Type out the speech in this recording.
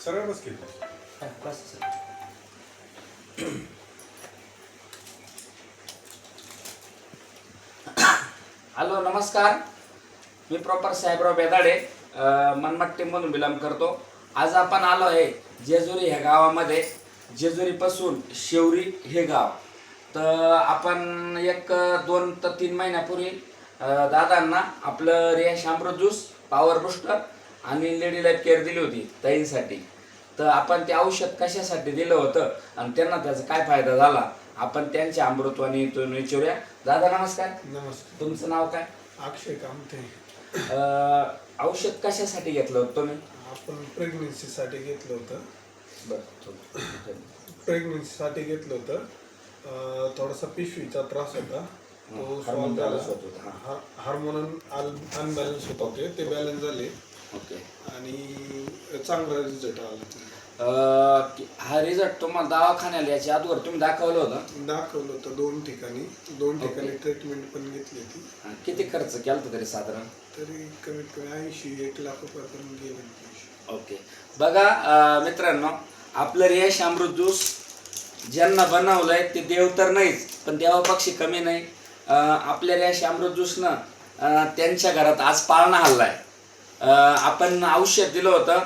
सरळ बस केली. हॅलो नमस्कार, मी प्रॉपर साहेबराव बेदाडे मनमाड टीममधून बिलॉंग करतो. आज आपण आलो आहे जेजुरी ह्या गावामध्ये. जेजुरीपासून शेवरी हे गाव. तर आपण 1-2 ते 3 महिन्यापूर्वी दादांना आपलं रियाश अमृत ज्यूस, पॉवर बूस्टर आणि लेडी लाईफ केअर दिली होती ताईंसाठी. तर आपण ते औषध कशासाठी दिलं होतं आणि त्यांना त्याचा काय फायदा झाला आपण त्यांच्या अमृतवाणी इथून विचारूया. दादा नमस्कार. नमस्कार. तुमचं नाव काय? अक्षय कामते. औषध कशासाठी घेतलं होतं तुम्ही? आपण प्रेग्नेन्सीसाठी घेतलं होतं. बरं. प्रेग्नेन्सीसाठी घेतलं होतं. थोडासा पिशवीचा त्रास होता, तो हार्मोन सॉल्व्ह बॅलन्स झाला. होत होता. हार्मोन अनबॅलन्स होत होते, ते बॅलन्स झाले ओके. आणि चांगला रिझल्ट आला. हा रिझल्ट तुम्हाला दवाखान्याला याच्या अगोदर तुम्ही दाखवलं होतं? दाखवलं होतं 2 ठिकाणी. 2 ठिकाणी ट्रीटमेंट पण घेतली होती. किती खर्च केला होता तरी साधारण? तरी कमीत कमी 80-1 लाख रुपयापर्यंत गेले. ओके. बघा मित्रांनो, आपलं रियाश अमृत ज्यूस ज्यांना बनवलंय ते देव तर नाहीच, पण देवापक्षी कमी नाही. आपल्या रियाश अमृत ज्यूसनं त्यांच्या घरात आज पाळणा हल्लाय. आपण औषध दिलं होतं